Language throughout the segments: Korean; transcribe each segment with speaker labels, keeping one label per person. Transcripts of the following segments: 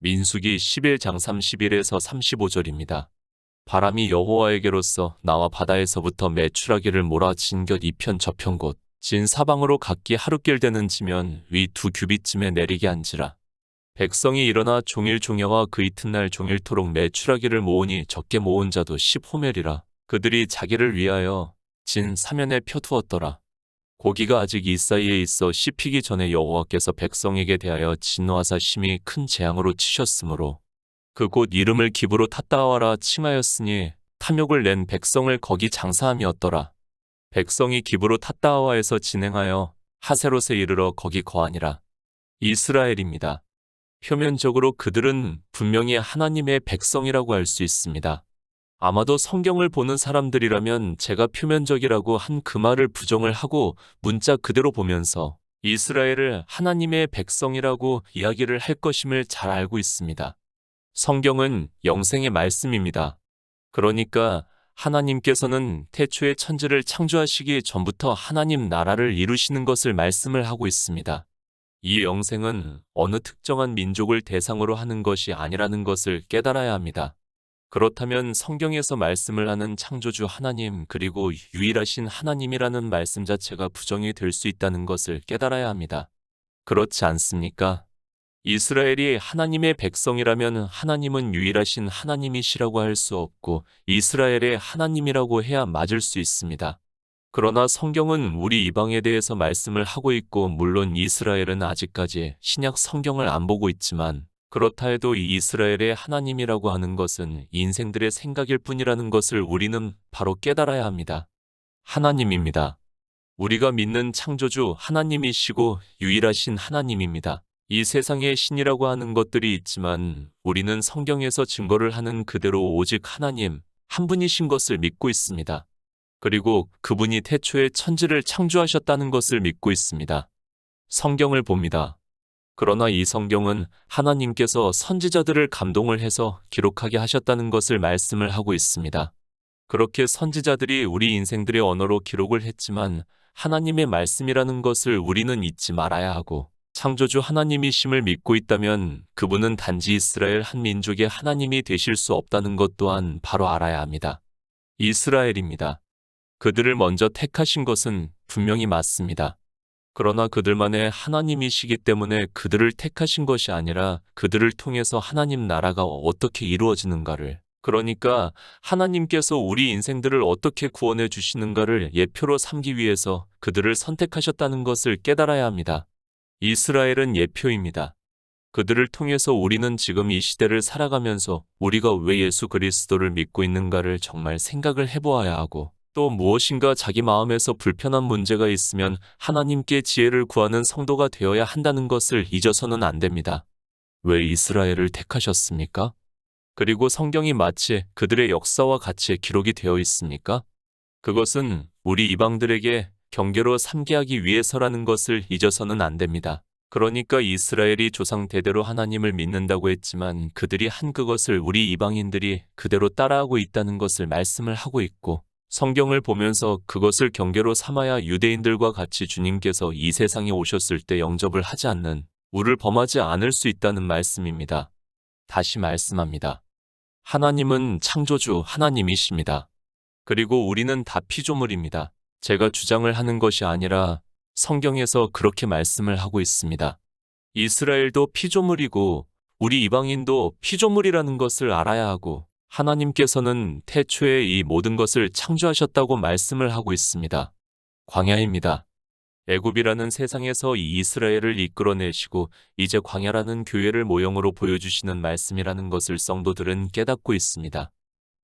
Speaker 1: 민수기 11장 31에서 35절입니다. 바람이 여호와에게로서 나와 바다에서부터 메추라기를 몰아 진곁 이편 저편 곧 진 사방으로 각기 하루길 되는 지면 위 2규빗쯤에 내리게 한지라. 백성이 일어나 종일 종야와 그 이튿날 종일토록 메추라기를 모으니 적게 모은 자도 10호멜이라. 그들이 자기를 위하여 진 사면에 펴두었더라. 고기가 아직 이 사이에 있어 씹히기 전에 여호와께서 백성에게 대하여 진노하사 심히 큰 재앙으로 치셨으므로 그 곳 이름을 기브로 탓다하라 칭하였으니 탐욕을 낸 백성을 거기 장사함이었더라. 백성이 기브로 탓다하와에서 진행하여 하세롯에 이르러 거기 거하니라. 이스라엘입니다. 표면적으로 그들은 분명히 하나님의 백성이라고 할 수 있습니다. 아마도 성경을 보는 사람들이라면 제가 표면적이라고 한 그 말을 부정을 하고 문자 그대로 보면서 이스라엘을 하나님의 백성이라고 이야기를 할 것임을 잘 알고 있습니다. 성경은 영생의 말씀입니다. 그러니까 하나님께서는 태초에 천지를 창조하시기 전부터 하나님 나라를 이루시는 것을 말씀을 하고 있습니다. 이 영생은 어느 특정한 민족을 대상으로 하는 것이 아니라는 것을 깨달아야 합니다. 그렇다면 성경에서 말씀을 하는 창조주 하나님 그리고 유일하신 하나님이라는 말씀 자체가 부정이 될 수 있다는 것을 깨달아야 합니다. 그렇지 않습니까? 이스라엘이 하나님의 백성이라면 하나님은 유일하신 하나님이시라고 할 수 없고 이스라엘의 하나님이라고 해야 맞을 수 있습니다. 그러나 성경은 우리 이방에 대해서 말씀을 하고 있고 물론 이스라엘은 아직까지 신약 성경을 안 보고 있지만 그렇다 해도 이 이스라엘의 하나님이라고 하는 것은 인생들의 생각일 뿐이라는 것을 우리는 바로 깨달아야 합니다. 하나님입니다. 우리가 믿는 창조주 하나님이시고 유일하신 하나님입니다. 이 세상에 신이라고 하는 것들이 있지만 우리는 성경에서 증거를 하는 그대로 오직 하나님 한 분이신 것을 믿고 있습니다. 그리고 그분이 태초에 천지를 창조하셨다는 것을 믿고 있습니다. 성경을 봅니다. 그러나 이 성경은 하나님께서 선지자들을 감동을 해서 기록하게 하셨다는 것을 말씀을 하고 있습니다. 그렇게 선지자들이 우리 인생들의 언어로 기록을 했지만 하나님의 말씀이라는 것을 우리는 잊지 말아야 하고 창조주 하나님이심을 믿고 있다면 그분은 단지 이스라엘 한 민족의 하나님이 되실 수 없다는 것 또한 바로 알아야 합니다. 이스라엘입니다. 그들을 먼저 택하신 것은 분명히 맞습니다. 그러나 그들만의 하나님이시기 때문에 그들을 택하신 것이 아니라 그들을 통해서 하나님 나라가 어떻게 이루어지는가를, 그러니까 하나님께서 우리 인생들을 어떻게 구원해 주시는가를 예표로 삼기 위해서 그들을 선택하셨다는 것을 깨달아야 합니다. 이스라엘은 예표입니다. 그들을 통해서 우리는 지금 이 시대를 살아가면서 우리가 왜 예수 그리스도를 믿고 있는가를 정말 생각을 해보아야 하고 또 무엇인가 자기 마음에서 불편한 문제가 있으면 하나님께 지혜를 구하는 성도가 되어야 한다는 것을 잊어서는 안 됩니다. 왜 이스라엘을 택하셨습니까? 그리고 성경이 마치 그들의 역사와 같이 기록이 되어 있습니까? 그것은 우리 이방들에게 경계로 삼게 하기 위해서라는 것을 잊어서는 안 됩니다. 그러니까 이스라엘이 조상 대대로 하나님을 믿는다고 했지만 그들이 한 그것을 우리 이방인들이 그대로 따라하고 있다는 것을 말씀을 하고 있고 성경을 보면서 그것을 경계로 삼아야 유대인들과 같이 주님께서 이 세상에 오셨을 때 영접을 하지 않는 우를 범하지 않을 수 있다는 말씀입니다. 다시 말씀합니다. 하나님은 창조주 하나님이십니다. 그리고 우리는 다 피조물입니다. 제가 주장을 하는 것이 아니라 성경에서 그렇게 말씀을 하고 있습니다. 이스라엘도 피조물이고 우리 이방인도 피조물이라는 것을 알아야 하고 하나님께서는 태초에 이 모든 것을 창조하셨다고 말씀을 하고 있습니다. 광야입니다. 애굽이라는 세상에서 이 이스라엘을 이끌어내시고 이제 광야라는 교회를 모형으로 보여주시는 말씀이라는 것을 성도들은 깨닫고 있습니다.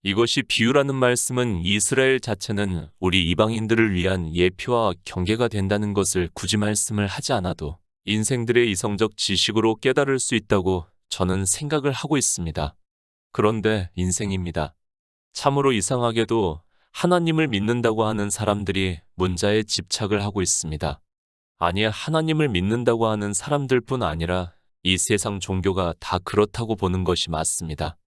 Speaker 1: 이것이 비유라는 말씀은 이스라엘 자체는 우리 이방인들을 위한 예표와 경계가 된다는 것을 굳이 말씀을 하지 않아도 인생들의 이성적 지식으로 깨달을 수 있다고 저는 생각을 하고 있습니다. 그런데 인생입니다. 참으로 이상하게도 하나님을 믿는다고 하는 사람들이 문자에 집착을 하고 있습니다. 아니, 하나님을 믿는다고 하는 사람들뿐 아니라 이 세상 종교가 다 그렇다고 보는 것이 맞습니다.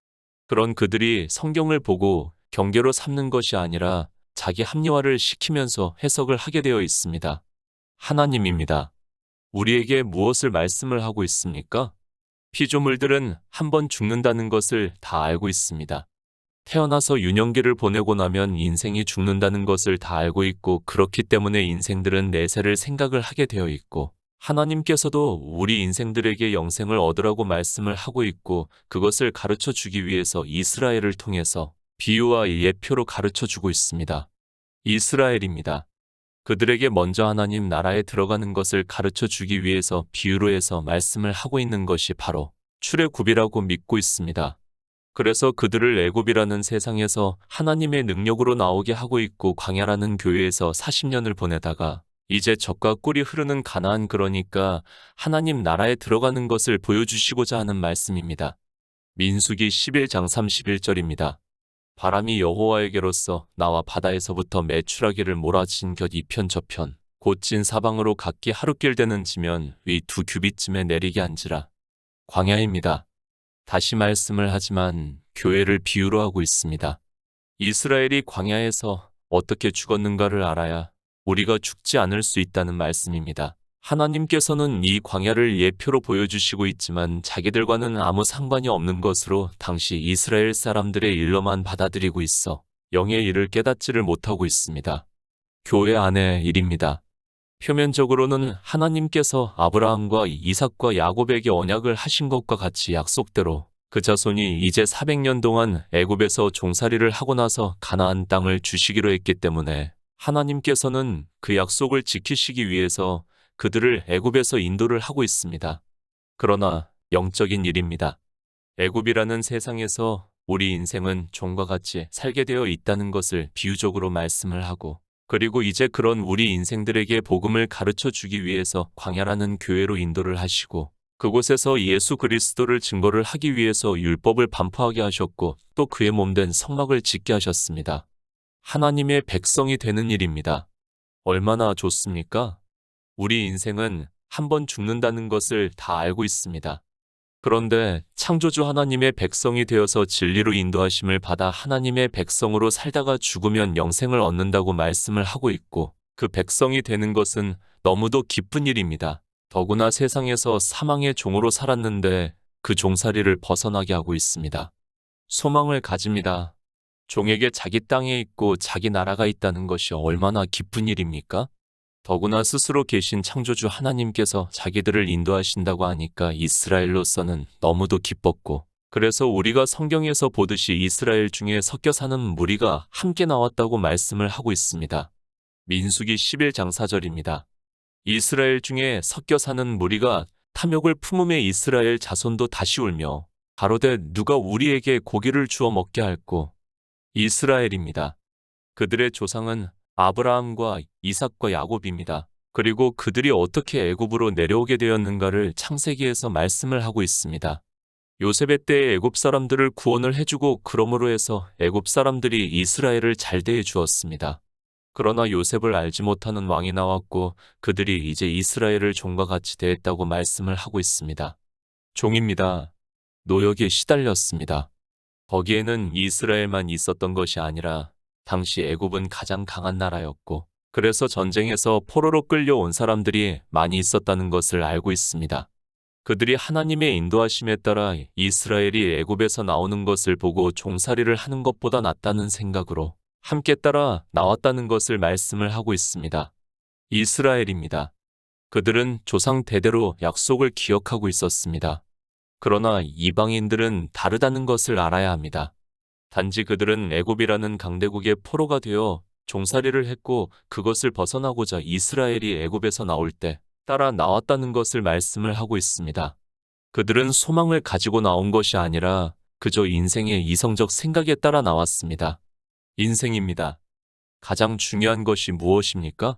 Speaker 1: 그런 그들이 성경을 보고 경계로 삼는 것이 아니라 자기 합리화를 시키면서 해석을 하게 되어 있습니다. 하나님입니다. 우리에게 무엇을 말씀을 하고 있습니까? 피조물들은 한 번 죽는다는 것을 다 알고 있습니다. 태어나서 유년기를 보내고 나면 인생이 죽는다는 것을 다 알고 있고, 그렇기 때문에 인생들은 내세를 생각을 하게 되어 있고, 하나님께서도 우리 인생들에게 영생을 얻으라고 말씀을 하고 있고, 그것을 가르쳐 주기 위해서 이스라엘을 통해서 비유와 예표로 가르쳐 주고 있습니다. 이스라엘입니다. 그들에게 먼저 하나님 나라에 들어가는 것을 가르쳐 주기 위해서 비유로 해서 말씀을 하고 있는 것이 바로 출애굽이라고 믿고 있습니다. 그래서 그들을 애굽이라는 세상에서 하나님의 능력으로 나오게 하고 있고, 광야라는 교회에서 40년을 보내다가 이제 젖과 꿀이 흐르는 가나안, 그러니까 하나님 나라에 들어가는 것을 보여주시고자 하는 말씀입니다. 민수기 11장 31절입니다. 바람이 여호와에게로서 나와 바다에서부터 메추라기를 몰아친 곁 이편 저편 곧 진 사방으로 각기 하루길 되는 지면 위 2규빗쯤에 내리게 한지라. 광야입니다. 다시 말씀을 하지만 교회를 비유로 하고 있습니다. 이스라엘이 광야에서 어떻게 죽었는가를 알아야 우리가 죽지 않을 수 있다는 말씀입니다. 하나님께서는 이 광야를 예표로 보여주시고 있지만 자기들과는 아무 상관이 없는 것으로 당시 이스라엘 사람들의 일로만 받아들이고 있어 영의 일을 깨닫지를 못하고 있습니다. 교회 안의 일입니다. 표면적으로는 하나님께서 아브라함과 이삭과 야곱에게 언약을 하신 것과 같이 약속대로 그 자손이 이제 400년 동안 애굽에서 종살이를 하고 나서 가나안 땅을 주시기로 했기 때문에 하나님께서는 그 약속을 지키시기 위해서 그들을 애굽에서 인도를 하고 있습니다. 그러나 영적인 일입니다. 애굽이라는 세상에서 우리 인생은 종과 같이 살게 되어 있다는 것을 비유적으로 말씀을 하고, 그리고 이제 그런 우리 인생들에게 복음을 가르쳐 주기 위해서 광야라는 교회로 인도를 하시고, 그곳에서 예수 그리스도를 증거를 하기 위해서 율법을 반포하게 하셨고, 또 그의 몸된 성막을 짓게 하셨습니다. 하나님의 백성이 되는 일입니다. 얼마나 좋습니까? 우리 인생은 한 번 죽는다는 것을 다 알고 있습니다. 그런데 창조주 하나님의 백성이 되어서 진리로 인도하심을 받아 하나님의 백성으로 살다가 죽으면 영생을 얻는다고 말씀을 하고 있고, 그 백성이 되는 것은 너무도 기쁜 일입니다. 더구나 세상에서 사망의 종으로 살았는데 그 종살이를 벗어나게 하고 있습니다. 소망을 가집니다. 종에게 자기 땅에 있고 자기 나라가 있다는 것이 얼마나 기쁜 일입니까? 더구나 스스로 계신 창조주 하나님께서 자기들을 인도하신다고 하니까 이스라엘로서는 너무도 기뻤고, 그래서 우리가 성경에서 보듯이 이스라엘 중에 섞여 사는 무리가 함께 나왔다고 말씀을 하고 있습니다. 민수기 11장 4절입니다. 이스라엘 중에 섞여 사는 무리가 탐욕을 품음에 이스라엘 자손도 다시 울며 가로되 누가 우리에게 고기를 주어 먹게 할꼬. 이스라엘입니다. 그들의 조상은 아브라함과 이삭과 야곱입니다. 그리고 그들이 어떻게 애굽으로 내려오게 되었는가를 창세기에서 말씀을 하고 있습니다. 요셉의 때에 애굽 사람들을 구원을 해주고, 그러므로 해서 애굽 사람들이 이스라엘을 잘 대해 주었습니다. 그러나 요셉을 알지 못하는 왕이 나왔고, 그들이 이제 이스라엘을 종과 같이 대했다고 말씀을 하고 있습니다. 종입니다. 노역에 시달렸습니다. 거기에는 이스라엘만 있었던 것이 아니라 당시 애굽은 가장 강한 나라였고, 그래서 전쟁에서 포로로 끌려온 사람들이 많이 있었다는 것을 알고 있습니다. 그들이 하나님의 인도하심에 따라 이스라엘이 애굽에서 나오는 것을 보고 종살이를 하는 것보다 낫다는 생각으로 함께 따라 나왔다는 것을 말씀을 하고 있습니다. 이스라엘입니다. 그들은 조상 대대로 약속을 기억하고 있었습니다. 그러나 이방인들은 다르다는 것을 알아야 합니다. 단지 그들은 애굽이라는 강대국의 포로가 되어 종살이를 했고, 그것을 벗어나고자 이스라엘이 애굽에서 나올 때 따라 나왔다는 것을 말씀을 하고 있습니다. 그들은 소망을 가지고 나온 것이 아니라 그저 인생의 이성적 생각에 따라 나왔습니다. 인생입니다. 가장 중요한 것이 무엇입니까?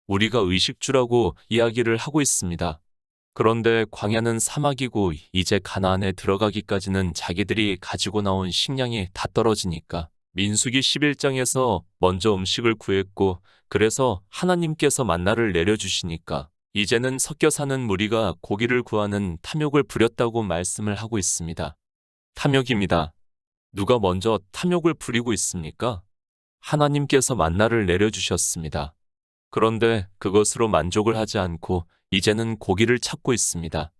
Speaker 1: 우리가 의식주라고 이야기를 하고 있습니다. 그런데 광야는 사막이고 이제 가나안에 들어가기까지는 자기들이 가지고 나온 식량이 다 떨어지니까 민수기 11장에서 먼저 음식을 구했고, 그래서 하나님께서 만나를 내려주시니까 이제는 섞여 사는 무리가 고기를 구하는 탐욕을 부렸다고 말씀을 하고 있습니다. 탐욕입니다. 누가 먼저 탐욕을 부리고 있습니까? 하나님께서 만나를 내려주셨습니다. 그런데 그것으로 만족을 하지 않고 이제는 고기를 찾고 있습니다.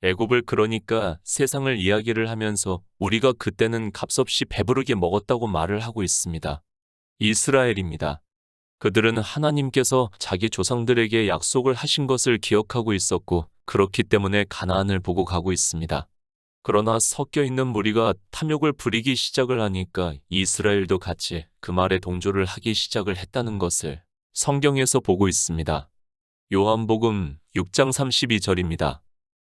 Speaker 1: 애굽을 그러니까 세상을 이야기를 하면서 우리가 그때는 값없이 배부르게 먹었다고 말을 하고 있습니다. 이스라엘입니다. 그들은 하나님께서 자기 조상들에게 약속을 하신 것을 기억하고 있었고 그렇기 때문에 가나안을 보고 가고 있습니다. 그러나 섞여 있는 무리가 탐욕을 부리기 시작을 하니까 이스라엘도 같이 그 말에 동조를 하기 시작을 했다는 것을 성경에서 보고 있습니다. 요한복음 6장 32절입니다.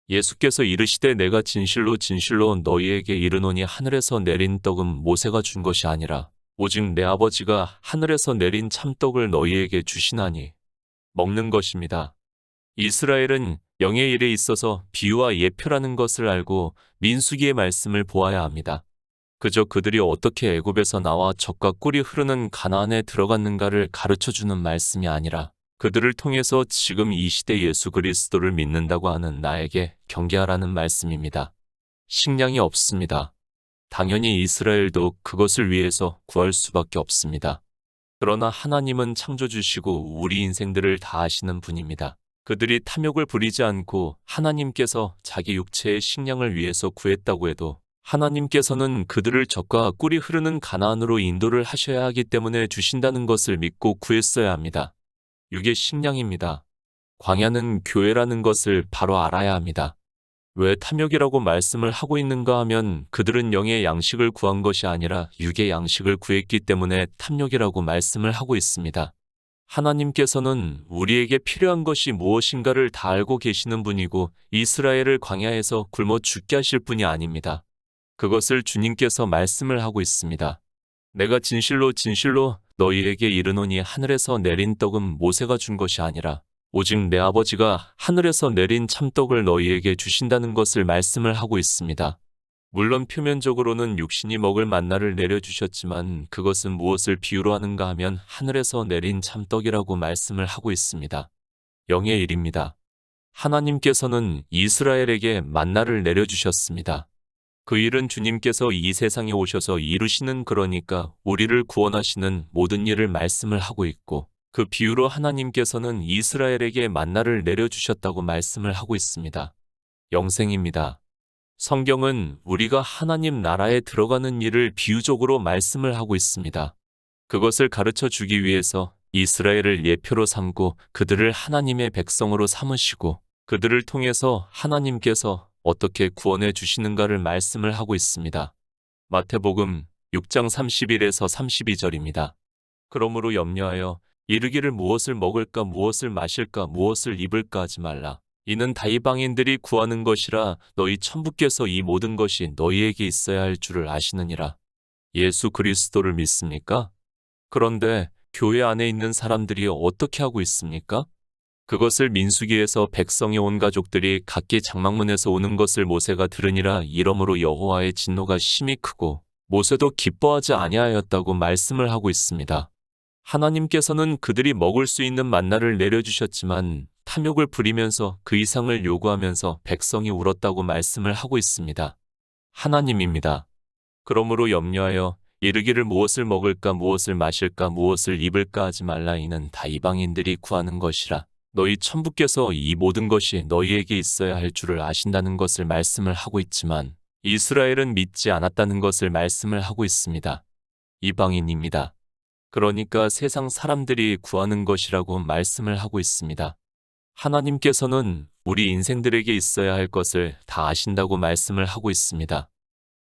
Speaker 1: 예수께서 이르시되 내가 진실로 진실로 너희에게 이르노니 하늘에서 내린 떡은 모세가 준 것이 아니라 오직 내 아버지가 하늘에서 내린 참떡을 너희에게 주시나니 먹는 것입니다. 이스라엘은 영의 일에 있어서 비유와 예표라는 것을 알고 민수기의 말씀을 보아야 합니다. 그저 그들이 어떻게 애굽에서 나와 젖과 꿀이 흐르는 가나안에 들어갔는가를 가르쳐주는 말씀이 아니라 그들을 통해서 지금 이 시대 예수 그리스도를 믿는다고 하는 나에게 경계하라는 말씀입니다. 식량이 없습니다. 당연히 이스라엘도 그것을 위해서 구할 수밖에 없습니다. 그러나 하나님은 창조주시고 우리 인생들을 다 아시는 분입니다. 그들이 탐욕을 부리지 않고 하나님께서 자기 육체의 식량을 위해서 구했다고 해도 하나님께서는 그들을 젖과 꿀이 흐르는 가나안으로 인도를 하셔야 하기 때문에 주신다는 것을 믿고 구했어야 합니다. 육의 식량입니다. 광야는 교회라는 것을 바로 알아야 합니다. 왜 탐욕이라고 말씀을 하고 있는가 하면 그들은 영의 양식을 구한 것이 아니라 육의 양식을 구했기 때문에 탐욕이라고 말씀을 하고 있습니다. 하나님께서는 우리에게 필요한 것이 무엇인가를 다 알고 계시는 분이고 이스라엘을 광야에서 굶어 죽게 하실 분이 아닙니다. 그것을 주님께서 말씀을 하고 있습니다. 내가 진실로 진실로 너희에게 이르노니 하늘에서 내린 떡은 모세가 준 것이 아니라 오직 내 아버지가 하늘에서 내린 참떡을 너희에게 주신다는 것을 말씀을 하고 있습니다. 물론 표면적으로는 육신이 먹을 만나를 내려주셨지만 그것은 무엇을 비유로 하는가 하면 하늘에서 내린 참떡이라고 말씀을 하고 있습니다. 영의 일입니다. 하나님께서는 이스라엘에게 만나를 내려주셨습니다. 그 일은 주님께서 이 세상에 오셔서 이루시는 그러니까 우리를 구원하시는 모든 일을 말씀을 하고 있고 그 비유로 하나님께서는 이스라엘에게 만나를 내려주셨다고 말씀을 하고 있습니다. 영생입니다. 성경은 우리가 하나님 나라에 들어가는 일을 비유적으로 말씀을 하고 있습니다. 그것을 가르쳐 주기 위해서 이스라엘을 예표로 삼고 그들을 하나님의 백성으로 삼으시고 그들을 통해서 하나님께서 어떻게 구원해 주시는가를 말씀을 하고 있습니다. 마태복음 6장 31에서 32절입니다. 그러므로 염려하여 이르기를 무엇을 먹을까 무엇을 마실까 무엇을 입을까 하지 말라. 이는 다 이방인들이 구하는 것이라 너희 천부께서 이 모든 것이 너희에게 있어야 할 줄을 아시느니라. 예수 그리스도를 믿습니까? 그런데 교회 안에 있는 사람들이 어떻게 하고 있습니까? 그것을 민수기에서 백성의 온 가족들이 각기 장막문에서 오는 것을 모세가 들으니라 이러므로 여호와의 진노가 심히 크고 모세도 기뻐하지 아니하였다고 말씀을 하고 있습니다. 하나님께서는 그들이 먹을 수 있는 만나를 내려주셨지만 탐욕을 부리면서 그 이상을 요구하면서 백성이 울었다고 말씀을 하고 있습니다. 하나님입니다. 그러므로 염려하여 이르기를 무엇을 먹을까 무엇을 마실까 무엇을 입을까 하지 말라. 이는 다 이방인들이 구하는 것이라. 너희 천부께서 이 모든 것이 너희에게 있어야 할 줄을 아신다는 것을 말씀을 하고 있지만 이스라엘은 믿지 않았다는 것을 말씀을 하고 있습니다. 이방인입니다. 그러니까 세상 사람들이 구하는 것이라고 말씀을 하고 있습니다. 하나님께서는 우리 인생들에게 있어야 할 것을 다 아신다고 말씀을 하고 있습니다.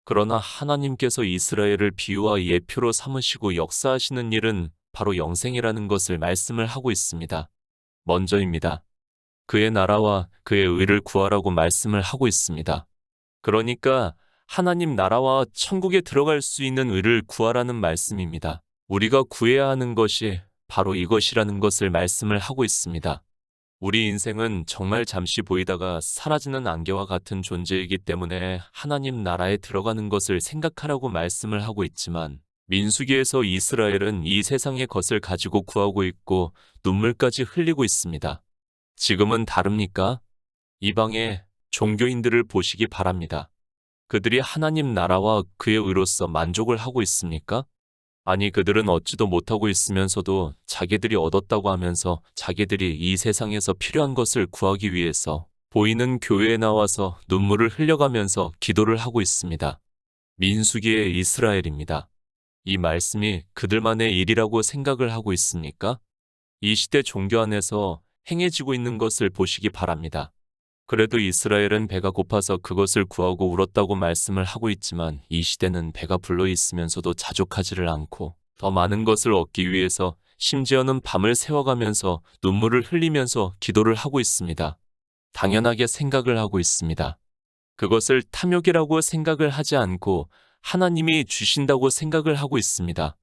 Speaker 1: 그러나 하나님께서 이스라엘을 비유와 예표로 삼으시고 역사하시는 일은 바로 영생이라는 것을 말씀을 하고 있습니다. 먼저입니다. 그의 나라와 그의 의를 구하라고 말씀을 하고 있습니다. 그러니까 하나님 나라와 천국에 들어갈 수 있는 의를 구하라는 말씀입니다. 우리가 구해야 하는 것이 바로 이것이라는 것을 말씀을 하고 있습니다. 우리 인생은 정말 잠시 보이다가 사라지는 안개와 같은 존재이기 때문에 하나님 나라에 들어가는 것을 생각하라고 말씀을 하고 있지만 민수기에서 이스라엘은 이 세상의 것을 가지고 구하고 있고 눈물까지 흘리고 있습니다. 지금은 다릅니까? 이방의 종교인들을 보시기 바랍니다. 그들이 하나님 나라와 그의 의로서 만족을 하고 있습니까? 아니, 그들은 얻지도 못하고 있으면서도 자기들이 얻었다고 하면서 자기들이 이 세상에서 필요한 것을 구하기 위해서 보이는 교회에 나와서 눈물을 흘려가면서 기도를 하고 있습니다. 민수기의 이스라엘입니다. 이 말씀이 그들만의 일이라고 생각을 하고 있습니까? 이 시대 종교 안에서 행해지고 있는 것을 보시기 바랍니다. 그래도 이스라엘은 배가 고파서 그것을 구하고 울었다고 말씀을 하고 있지만 이 시대는 배가 불러 있으면서도 자족하지를 않고 더 많은 것을 얻기 위해서 심지어는 밤을 새워가면서 눈물을 흘리면서 기도를 하고 있습니다. 당연하게 생각을 하고 있습니다. 그것을 탐욕이라고 생각을 하지 않고 하나님이 주신다고 생각을 하고 있습니다.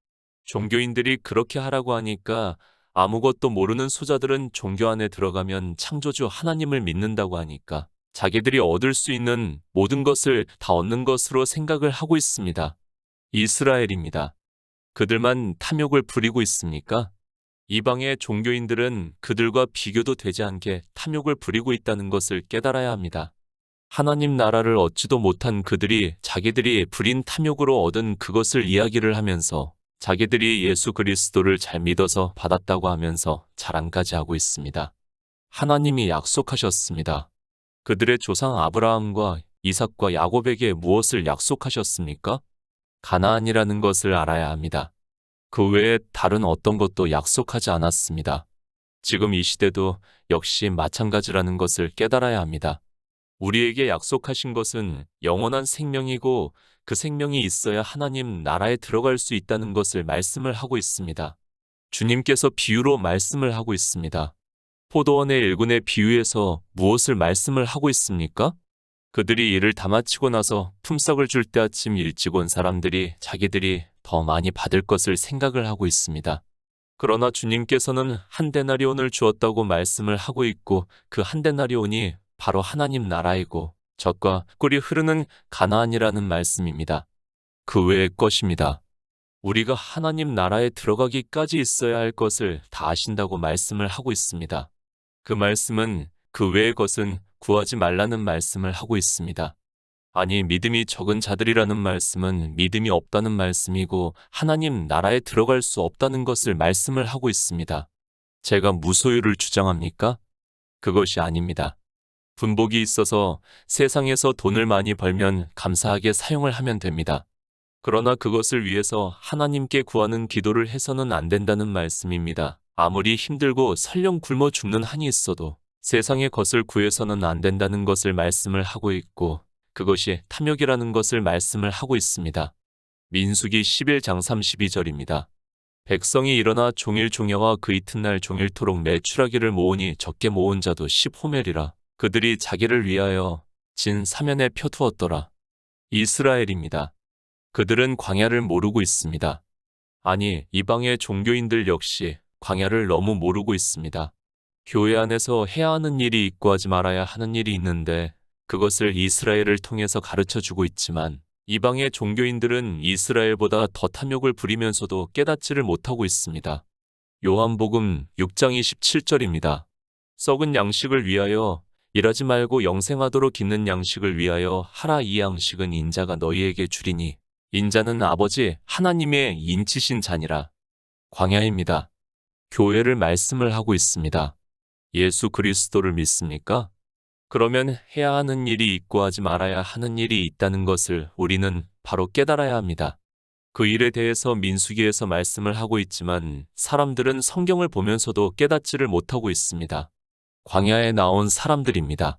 Speaker 1: 종교인들이 그렇게 하라고 하니까 아무것도 모르는 소자들은 종교 안에 들어가면 창조주 하나님을 믿는다고 하니까 자기들이 얻을 수 있는 모든 것을 다 얻는 것으로 생각을 하고 있습니다. 이스라엘입니다. 그들만 탐욕을 부리고 있습니까? 이방의 종교인들은 그들과 비교도 되지 않게 탐욕을 부리고 있다는 것을 깨달아야 합니다. 하나님 나라를 얻지도 못한 그들이 자기들이 부린 탐욕으로 얻은 그것을 이야기를 하면서 자기들이 예수 그리스도를 잘 믿어서 받았다고 하면서 자랑까지 하고 있습니다. 하나님이 약속하셨습니다. 그들의 조상 아브라함과 이삭과 야곱에게 무엇을 약속하셨습니까? 가나안이라는 것을 알아야 합니다. 그 외에 다른 어떤 것도 약속하지 않았습니다. 지금 이 시대도 역시 마찬가지라는 것을 깨달아야 합니다. 우리에게 약속하신 것은 영원한 생명이고 그 생명이 있어야 하나님 나라에 들어갈 수 있다는 것을 말씀을 하고 있습니다. 주님께서 비유로 말씀을 하고 있습니다. 포도원의 일군의 비유에서 무엇을 말씀을 하고 있습니까? 그들이 일을 다 마치고 나서 품삯을 줄 때 아침 일찍 온 사람들이 자기들이 더 많이 받을 것을 생각을 하고 있습니다. 그러나 주님께서는 한 데나리온을 주었다고 말씀을 하고 있고 그 한 데나리온이 바로 하나님 나라이고 젖과 꿀이 흐르는 가나안이라는 말씀입니다. 그 외의 것입니다. 우리가 하나님 나라에 들어가기까지 있어야 할 것을 다 아신다고 말씀을 하고 있습니다. 그 말씀은 그 외의 것은 구하지 말라는 말씀을 하고 있습니다. 아니, 믿음이 적은 자들이라는 말씀은 믿음이 없다는 말씀이고 하나님 나라에 들어갈 수 없다는 것을 말씀을 하고 있습니다. 제가 무소유를 주장합니까? 그것이 아닙니다. 분복이 있어서 세상에서 돈을 많이 벌면 감사하게 사용을 하면 됩니다. 그러나 그것을 위해서 하나님께 구하는 기도를 해서는 안 된다는 말씀입니다. 아무리 힘들고 설령 굶어 죽는 한이 있어도 세상의 것을 구해서는 안 된다는 것을 말씀을 하고 있고 그것이 탐욕이라는 것을 말씀을 하고 있습니다. 민수기 11장 32절입니다. 백성이 일어나 종일 종야와 그 이튿날 종일토록 매출하기를 모으니 적게 모은 자도 10호멜이라. 그들이 자기를 위하여 진 사면에 펴두었더라. 이스라엘입니다. 그들은 광야를 모르고 있습니다. 아니, 이방의 종교인들 역시 광야를 너무 모르고 있습니다. 교회 안에서 해야 하는 일이 있고 하지 말아야 하는 일이 있는데 그것을 이스라엘을 통해서 가르쳐주고 있지만 이방의 종교인들은 이스라엘보다 더 탐욕을 부리면서도 깨닫지를 못하고 있습니다. 요한복음 6장 27절입니다. 썩은 양식을 위하여 일하지 말고 영생하도록 있는 양식을 위하여 하라. 이 양식은 인자가 너희에게 주리니 인자는 아버지 하나님의 인치신 자니라. 광야입니다. 교회를 말씀을 하고 있습니다. 예수 그리스도를 믿습니까? 그러면 해야 하는 일이 있고 하지 말아야 하는 일이 있다는 것을 우리는 바로 깨달아야 합니다. 그 일에 대해서 민수기에서 말씀을 하고 있지만 사람들은 성경을 보면서도 깨닫지를 못하고 있습니다. 광야에 나온 사람들입니다.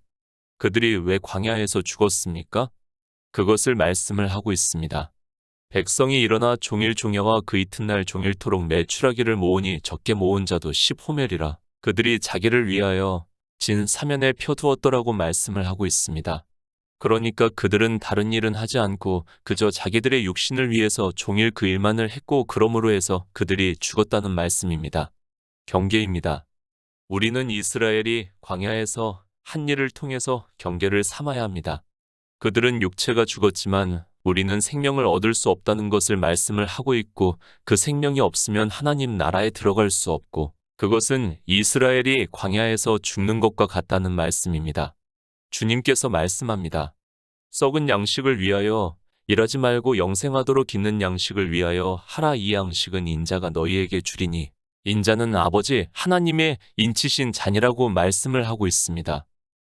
Speaker 1: 그들이 왜 광야에서 죽었습니까? 그것을 말씀을 하고 있습니다. 백성이 일어나 종일 종야와 그 이튿날 종일토록 매출하기를 모으니 적게 모은 자도 10호멜이라. 그들이 자기를 위하여 진 사면에 펴두었더라고 말씀을 하고 있습니다. 그러니까 그들은 다른 일은 하지 않고 그저 자기들의 육신을 위해서 종일 그 일만을 했고 그러므로 해서 그들이 죽었다는 말씀입니다. 경계입니다. 우리는 이스라엘이 광야에서 한 일을 통해서 경계를 삼아야 합니다. 그들은 육체가 죽었지만 우리는 생명을 얻을 수 없다는 것을 말씀을 하고 있고 그 생명이 없으면 하나님 나라에 들어갈 수 없고 그것은 이스라엘이 광야에서 죽는 것과 같다는 말씀입니다. 주님께서 말씀합니다. 썩은 양식을 위하여 일하지 말고 영생하도록 있는 양식을 위하여 하라. 이 양식은 인자가 너희에게 주리니 인자는 아버지 하나님의 인치신 자니라고 말씀을 하고 있습니다.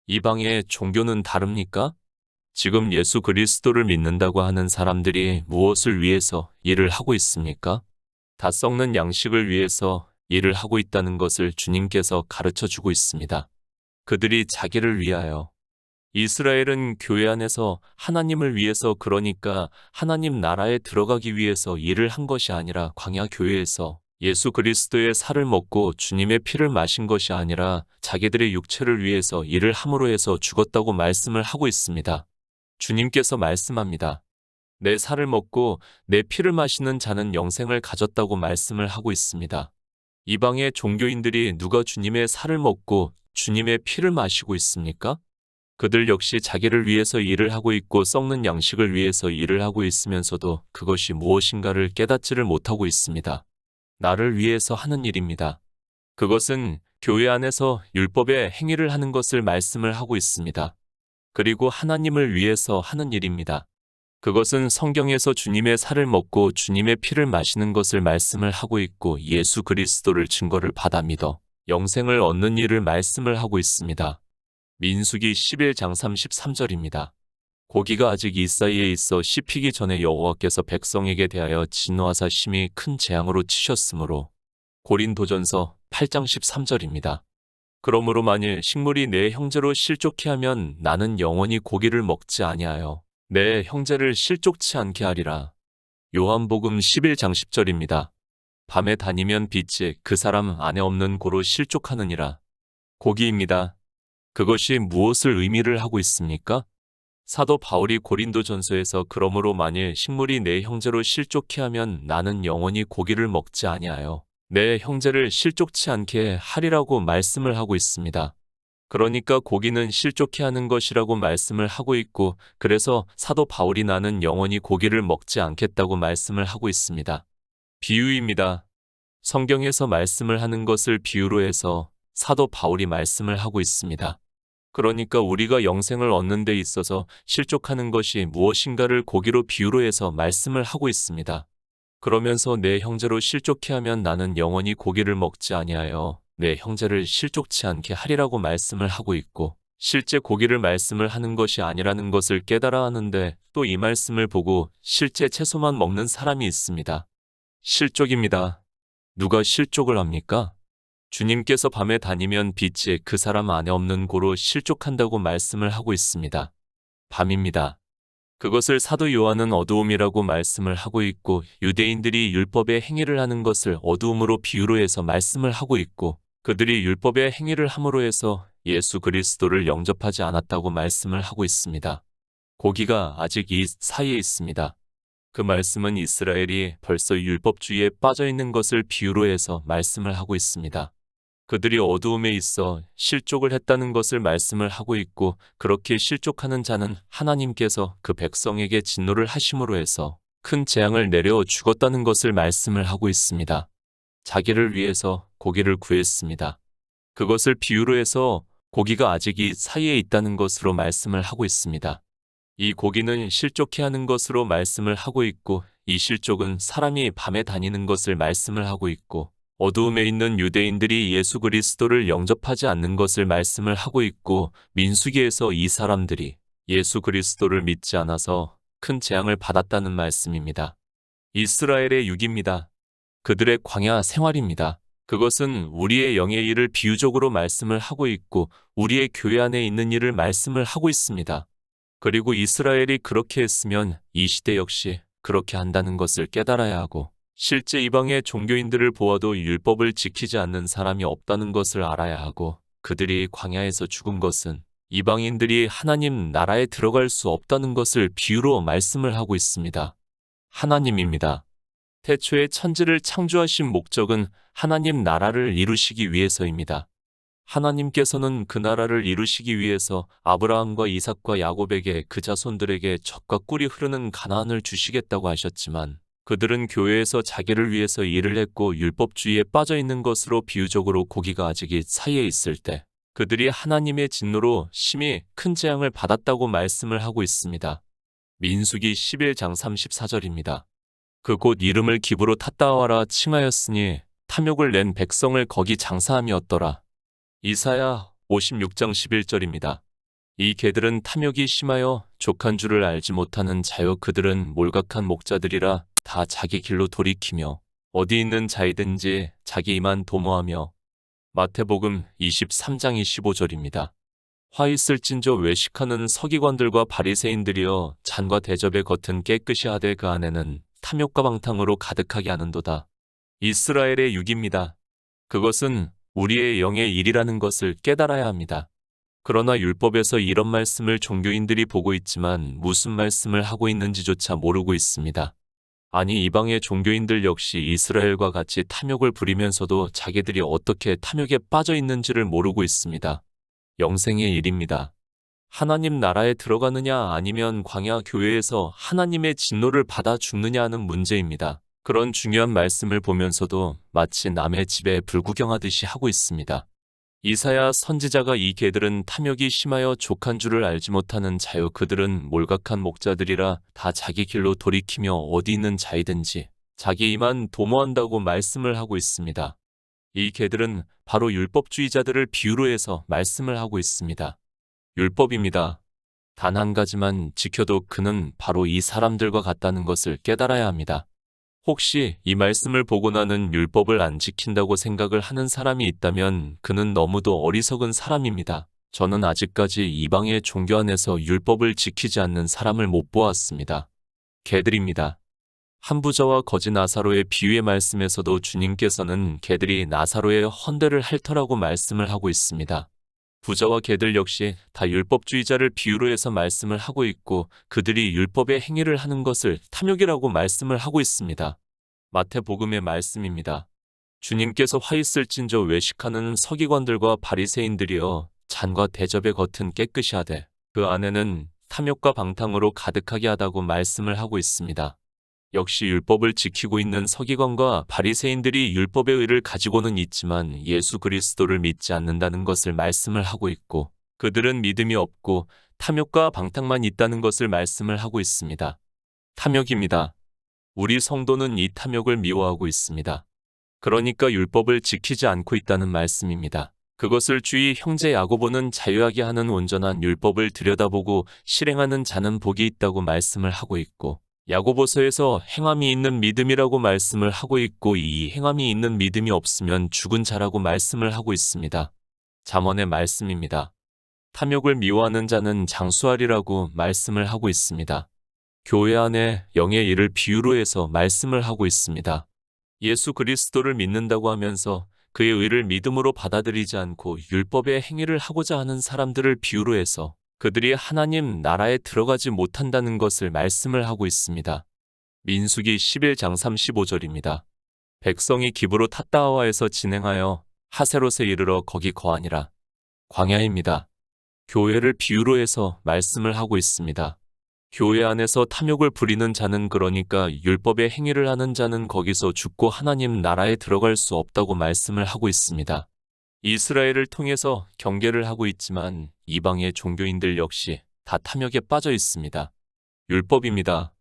Speaker 1: 이방의 종교는 다릅니까? 지금 예수 그리스도를 믿는다고 하는 사람들이 무엇을 위해서 일을 하고 있습니까? 다 썩는 양식을 위해서 일을 하고 있다는 것을 주님께서 가르쳐 주고 있습니다. 그들이 자기를 위하여. 이스라엘은 교회 안에서 하나님을 위해서, 그러니까 하나님 나라에 들어가기 위해서 일을 한 것이 아니라 광야 교회에서 예수 그리스도의 살을 먹고 주님의 피를 마신 것이 아니라 자기들의 육체를 위해서 일을 함으로 해서 죽었다고 말씀을 하고 있습니다. 주님께서 말씀합니다. 내 살을 먹고 내 피를 마시는 자는 영생을 가졌다고 말씀을 하고 있습니다. 이방의 종교인들이 누가 주님의 살을 먹고 주님의 피를 마시고 있습니까? 그들 역시 자기를 위해서 일을 하고 있고 썩는 양식을 위해서 일을 하고 있으면서도 그것이 무엇인가를 깨닫지를 못하고 있습니다. 나를 위해서 하는 일입니다. 그것은 교회 안에서 율법의 행위를 하는 것을 말씀을 하고 있습니다. 그리고 하나님을 위해서 하는 일입니다. 그것은 성경에서 주님의 살을 먹고 주님의 피를 마시는 것을 말씀을 하고 있고 예수 그리스도를 증거를 받아 믿어 영생을 얻는 일을 말씀을 하고 있습니다. 민수기 11장 33절입니다. 고기가 아직 이 사이에 있어 씹히기 전에 여호와께서 백성에게 대하여 진노하사 심히 큰 재앙으로 치셨으므로. 고린도전서 8장 13절입니다. 그러므로 만일 식물이 내 형제로 실족케 하면 나는 영원히 고기를 먹지 아니하여 내 형제를 실족치 않게 하리라. 요한복음 11장 10절입니다. 밤에 다니면 빛이 그 사람 안에 없는 고로 실족하느니라. 고기입니다. 그것이 무엇을 의미를 하고 있습니까? 사도 바울이 고린도전서에서 그러므로 만일 식물이 내 형제로 실족케 하면 나는 영원히 고기를 먹지 아니하여 내 형제를 실족치 않게 하리라고 말씀을 하고 있습니다. 그러니까 고기는 실족케 하는 것이라고 말씀을 하고 있고, 그래서 사도 바울이 나는 영원히 고기를 먹지 않겠다고 말씀을 하고 있습니다. 비유입니다. 성경에서 말씀을 하는 것을 비유로 해서 사도 바울이 말씀을 하고 있습니다. 그러니까 우리가 영생을 얻는 데 있어서 실족하는 것이 무엇인가를 고기로 비유로 해서 말씀을 하고 있습니다. 그러면서 내 형제로 실족케 하면 나는 영원히 고기를 먹지 아니하여 내 형제를 실족치 않게 하리라고 말씀을 하고 있고, 실제 고기를 말씀을 하는 것이 아니라는 것을 깨달아 하는데 또 이 말씀을 보고 실제 채소만 먹는 사람이 있습니다. 실족입니다. 누가 실족을 합니까? 주님께서 밤에 다니면 빛이 그 사람 안에 없는 고로 실족한다고 말씀을 하고 있습니다. 밤입니다. 그것을 사도 요한은 어두움이라고 말씀을 하고 있고, 유대인들이 율법의 행위를 하는 것을 어두움으로 비유로 해서 말씀을 하고 있고, 그들이 율법의 행위를 함으로 해서 예수 그리스도를 영접하지 않았다고 말씀을 하고 있습니다. 고기가 아직 이 사이에 있습니다. 그 말씀은 이스라엘이 벌써 율법주의에 빠져 있는 것을 비유로 해서 말씀을 하고 있습니다. 그들이 어두움에 있어 실족을 했다는 것을 말씀을 하고 있고, 그렇게 실족하는 자는 하나님께서 그 백성에게 진노를 하심으로 해서 큰 재앙을 내려 죽었다는 것을 말씀을 하고 있습니다. 자기를 위해서 고기를 구했습니다. 그것을 비유로 해서 고기가 아직 이 사이에 있다는 것으로 말씀을 하고 있습니다. 이 고기는 실족해 하는 것으로 말씀을 하고 있고, 이 실족은 사람이 밤에 다니는 것을 말씀을 하고 있고, 어두움에 있는 유대인들이 예수 그리스도를 영접하지 않는 것을 말씀을 하고 있고, 민수기에서 이 사람들이 예수 그리스도를 믿지 않아서 큰 재앙을 받았다는 말씀입니다. 이스라엘의 육입니다. 그들의 광야 생활입니다. 그것은 우리의 영의 일을 비유적으로 말씀을 하고 있고, 우리의 교회 안에 있는 일을 말씀을 하고 있습니다. 그리고 이스라엘이 그렇게 했으면 이 시대 역시 그렇게 한다는 것을 깨달아야 하고, 실제 이방의 종교인들을 보아도 율법을 지키지 않는 사람이 없다는 것을 알아야 하고, 그들이 광야에서 죽은 것은 이방인들이 하나님 나라에 들어갈 수 없다는 것을 비유로 말씀을 하고 있습니다. 하나님입니다. 태초에 천지를 창조하신 목적은 하나님 나라를 이루시기 위해서입니다. 하나님께서는 그 나라를 이루시기 위해서 아브라함과 이삭과 야곱에게 그 자손들에게 젖과 꿀이 흐르는 가나안을 주시겠다고 하셨지만, 그들은 교회에서 자기를 위해서 일을 했고 율법주의에 빠져 있는 것으로 비유적으로 고기가 아직 이 사이에 있을 때 그들이 하나님의 진노로 심히 큰 재앙을 받았다고 말씀을 하고 있습니다. 민수기 11장 34절입니다. 그 곧 이름을 기브로 탔다하라 칭하였으니 탐욕을 낸 백성을 거기 장사함이었더라. 이사야 56장 11절입니다. 이 개들은 탐욕이 심하여 족한 줄을 알지 못하는 자요. 그들은 몰각한 목자들이라 다 자기 길로 돌이키며 어디 있는 자이든지 자기 이만 도모하며. 마태복음 23장 25절입니다. 화 있을진저 외식하는 서기관들과 바리새인들이여, 잔과 대접의 겉은 깨끗이 하되 그 안에는 탐욕과 방탕으로 가득하게 하는도다. 이스라엘의 육입니다. 그것은 우리의 영의 일이라는 것을 깨달아야 합니다. 그러나 율법에서 이런 말씀을 종교인들이 보고 있지만 무슨 말씀을 하고 있는지조차 모르고 있습니다. 아니, 이방의 종교인들 역시 이스라엘과 같이 탐욕을 부리면서도 자기들이 어떻게 탐욕에 빠져 있는지를 모르고 있습니다. 영생의 일입니다. 하나님 나라에 들어가느냐 아니면 광야 교회에서 하나님의 진노를 받아 죽느냐 하는 문제입니다. 그런 중요한 말씀을 보면서도 마치 남의 집에 불구경하듯이 하고 있습니다. 이사야 선지자가 이 개들은 탐욕이 심하여 족한 줄을 알지 못하는 자요. 그들은 몰각한 목자들이라 다 자기 길로 돌이키며 어디 있는 자이든지 자기 이만 도모한다고 말씀을 하고 있습니다. 이 개들은 바로 율법주의자들을 비유로 해서 말씀을 하고 있습니다. 율법입니다. 단 한 가지만 지켜도 그는 바로 이 사람들과 같다는 것을 깨달아야 합니다. 혹시 이 말씀을 보고 나는 율법을 안 지킨다고 생각을 하는 사람이 있다면 그는 너무도 어리석은 사람입니다. 저는 아직까지 이방의 종교 안에서 율법을 지키지 않는 사람을 못 보았습니다. 개들입니다. 한 부자와 거지 나사로의 비유의 말씀에서도 주님께서는 개들이 나사로의 헌대를 핥더라고 말씀을 하고 있습니다. 부자와 개들 역시 다 율법주의자를 비유로 해서 말씀을 하고 있고 그들이 율법의 행위를 하는 것을 탐욕이라고 말씀을 하고 있습니다. 마태복음의 말씀입니다. 주님께서 화 있을진저 외식하는 서기관들과 바리새인들이여, 잔과 대접의 겉은 깨끗이 하되 그 안에는 탐욕과 방탕으로 가득하게 하다고 말씀을 하고 있습니다. 역시 율법을 지키고 있는 서기관과 바리새인들이 율법의 의를 가지고는 있지만 예수 그리스도를 믿지 않는다는 것을 말씀을 하고 있고 그들은 믿음이 없고 탐욕과 방탕만 있다는 것을 말씀을 하고 있습니다. 탐욕입니다. 우리 성도는 이 탐욕을 미워하고 있습니다. 그러니까 율법을 지키지 않고 있다는 말씀입니다. 그것을 주의 형제 야고보는 자유하게 하는 온전한 율법을 들여다보고 실행하는 자는 복이 있다고 말씀을 하고 있고 야고보서에서 행함이 있는 믿음이라고 말씀을 하고 있고 이 행함이 있는 믿음이 없으면 죽은 자라고 말씀을 하고 있습니다. 잠언의 말씀입니다. 탐욕을 미워하는 자는 장수하리라고 말씀을 하고 있습니다. 교회 안에 영의 일을 비유로 해서 말씀을 하고 있습니다. 예수 그리스도를 믿는다고 하면서 그의 의를 믿음으로 받아들이지 않고 율법의 행위를 하고자 하는 사람들을 비유로 해서 그들이 하나님 나라에 들어가지 못한다는 것을 말씀을 하고 있습니다. 민수기 11장 35절입니다. 백성이 기브로 탓다하와에서 진행하여 하세롯에 이르러 거기 거하니라. 광야입니다. 교회를 비유로 해서 말씀을 하고 있습니다. 교회 안에서 탐욕을 부리는 자는, 그러니까 율법의 행위를 하는 자는 거기서 죽고 하나님 나라에 들어갈 수 없다고 말씀을 하고 있습니다. 이스라엘을 통해서 경계를 하고 있지만 이방의 종교인들 역시 다 탐욕에 빠져 있습니다. 율법입니다.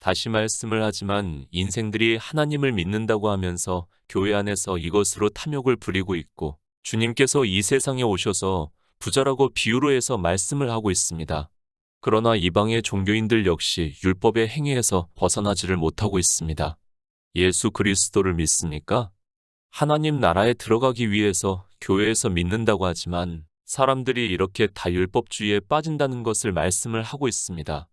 Speaker 1: 다시 말씀을 하지만 인생들이 하나님을 믿는다고 하면서 교회 안에서 이것으로 탐욕을 부리고 있고 주님께서 이 세상에 오셔서 부자라고 비유로 해서 말씀을 하고 있습니다. 그러나 이방의 종교인들 역시 율법의 행위에서 벗어나지를 못하고 있습니다. 예수 그리스도를 믿습니까? 하나님 나라에 들어가기 위해서 교회에서 믿는다고 하지만 사람들이 이렇게 다 율법주의에 빠진다는 것을 말씀을 하고 있습니다.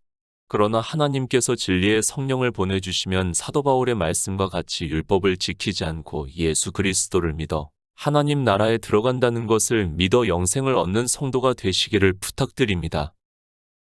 Speaker 1: 그러나 하나님께서 진리의 성령을 보내주시면 사도 바울의 말씀과 같이 율법을 지키지 않고 예수 그리스도를 믿어 하나님 나라에 들어간다는 것을 믿어 영생을 얻는 성도가 되시기를 부탁드립니다.